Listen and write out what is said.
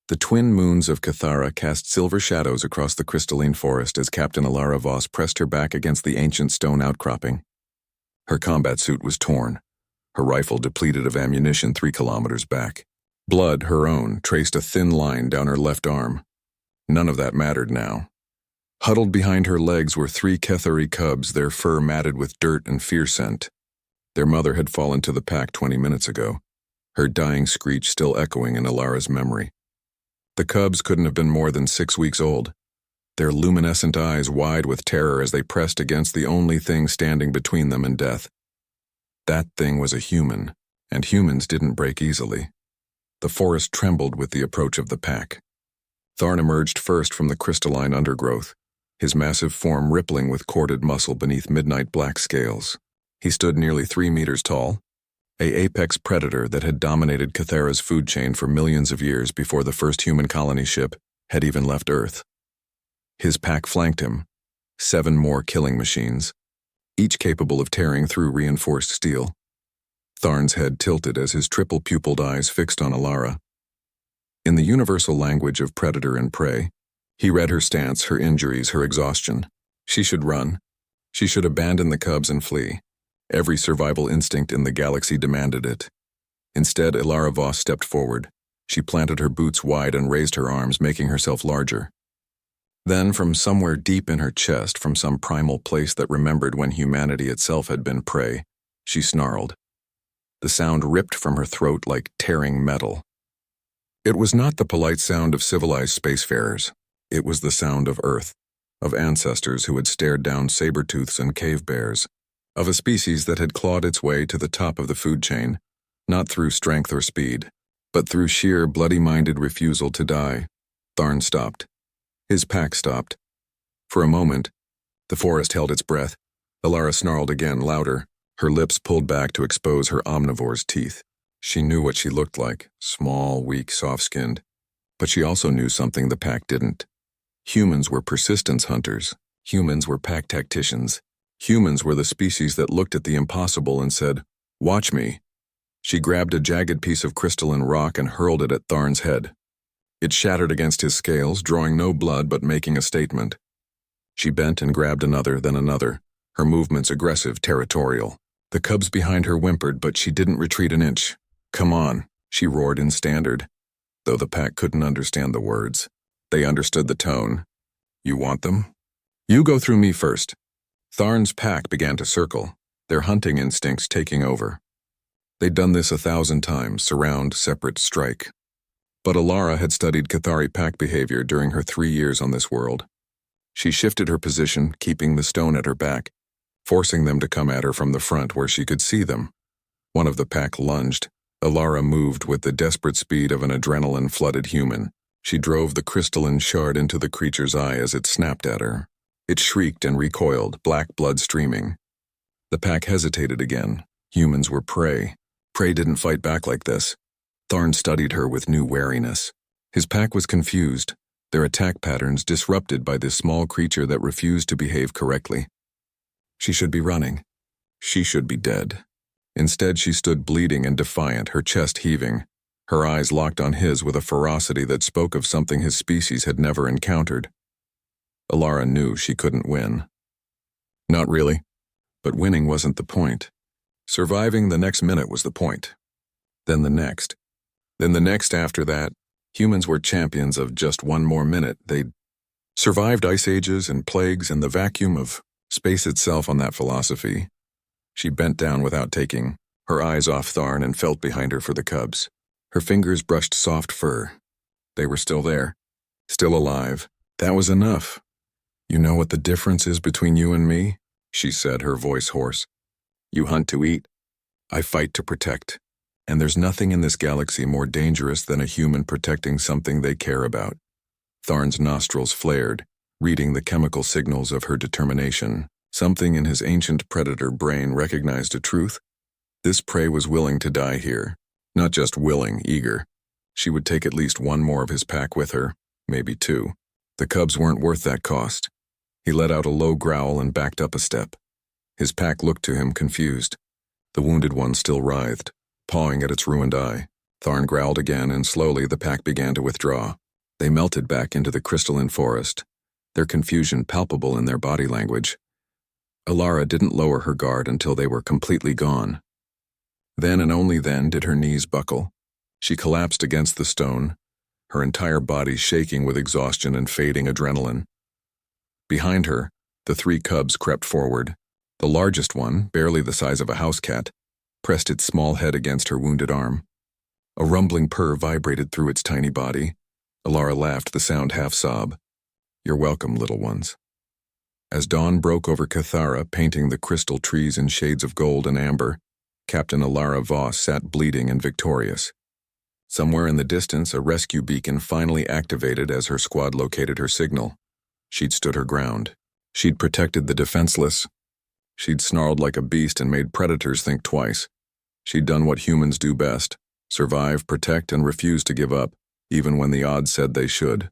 The twin moons of Cathara cast silver shadows across the crystalline forest as Captain Alara Voss pressed her back against the ancient stone outcropping. Her combat suit was torn, her rifle depleted of ammunition 3 kilometers back. Blood, her own, traced a thin line down her left arm. None of that mattered now. Huddled behind her legs were 3 Cathari cubs, their fur matted with dirt and fear scent. Their mother had fallen to the pack 20 minutes ago, her dying screech still echoing in Alara's memory. The cubs couldn't have been more than 6 weeks old, their luminescent eyes wide with terror as they pressed against the only thing standing between them and death. That thing was a human, and humans didn't break easily. The forest trembled with the approach of the pack. Tharn emerged first from the crystalline undergrowth, his massive form rippling with corded muscle beneath midnight black scales. He stood nearly 3 meters tall, an apex predator that had dominated Cathara's food chain for millions of years before the first human colony ship had even left Earth. His pack flanked him, 7 more killing machines, each capable of tearing through reinforced steel. Tharn's head tilted as his triple-pupiled eyes fixed on Alara. In the universal language of predator and prey, he read her stance, her injuries, her exhaustion. She should run. She should abandon the cubs and flee. Every survival instinct in the galaxy demanded it. Instead, Alara Voss stepped forward. She planted her boots wide and raised her arms, making herself larger. Then, from somewhere deep in her chest, from some primal place that remembered when humanity itself had been prey, she snarled. The sound ripped from her throat like tearing metal. It was not the polite sound of civilized spacefarers. It was the sound of Earth, of ancestors who had stared down saber-tooths and cave bears, of a species that had clawed its way to the top of the food chain, not through strength or speed, but through sheer bloody-minded refusal to die. Tharn stopped. His pack stopped. For a moment, the forest held its breath. Alara snarled again, louder, her lips pulled back to expose her omnivore's teeth. She knew what she looked like, small, weak, soft-skinned. But she also knew something the pack didn't. Humans were persistence hunters. Humans were pack tacticians. Humans were the species that looked at the impossible and said, "Watch me." She grabbed a jagged piece of crystalline rock and hurled it at Tharn's head. It shattered against his scales, drawing no blood but making a statement. She bent and grabbed another, then another, her movements aggressive, territorial. The cubs behind her whimpered, but she didn't retreat an inch. "Come on," she roared in standard. Though the pack couldn't understand the words, they understood the tone. "You want them? You go through me first." Tharn's pack began to circle, their hunting instincts taking over. They'd done this 1,000 times, surround, separate, strike. But Alara had studied Cathari pack behavior during her 3 years on this world. She shifted her position, keeping the stone at her back, forcing them to come at her from the front where she could see them. One of the pack lunged. Alara moved with the desperate speed of an adrenaline-flooded human. She drove the crystalline shard into the creature's eye as it snapped at her. It shrieked and recoiled, black blood streaming. The pack hesitated again. Humans were prey. Prey didn't fight back like this. Tharn studied her with new wariness. His pack was confused, their attack patterns disrupted by this small creature that refused to behave correctly. She should be running. She should be dead. Instead, she stood bleeding and defiant, her chest heaving, her eyes locked on his with a ferocity that spoke of something his species had never encountered. Alara knew she couldn't win. Not really, but winning wasn't the point. Surviving the next minute was the point. Then the next. Then the next after that. Humans were champions of just one more minute. They'd survived ice ages and plagues and the vacuum of space itself on that philosophy. She bent down without taking, her eyes off Tharn, and felt behind her for the cubs. Her fingers brushed soft fur. They were still there, still alive. That was enough. "You know what the difference is between you and me?" she said, her voice hoarse. "You hunt to eat. I fight to protect. And there's nothing in this galaxy more dangerous than a human protecting something they care about." Tharn's nostrils flared, reading the chemical signals of her determination. Something in his ancient predator brain recognized a truth. This prey was willing to die here. Not just willing, eager. She would take at least one more of his pack with her, maybe 2. The cubs weren't worth that cost. He let out a low growl and backed up a step. His pack looked to him confused. The wounded one still writhed, pawing at its ruined eye. Tharn growled again, and slowly the pack began to withdraw. They melted back into the crystalline forest, their confusion palpable in their body language. Alara didn't lower her guard until they were completely gone. Then and only then did her knees buckle. She collapsed against the stone, her entire body shaking with exhaustion and fading adrenaline. Behind her, the 3 cubs crept forward. The largest one, barely the size of a house cat, pressed its small head against her wounded arm. A rumbling purr vibrated through its tiny body. Alara laughed, the sound half-sob. "You're welcome, little ones." As dawn broke over Cathara, painting the crystal trees in shades of gold and amber, Captain Alara Voss sat bleeding and victorious. Somewhere in the distance, a rescue beacon finally activated as her squad located her signal. She'd stood her ground. She'd protected the defenseless. She'd snarled like a beast and made predators think twice. She'd done what humans do best: survive, protect, and refuse to give up, even when the odds said they should.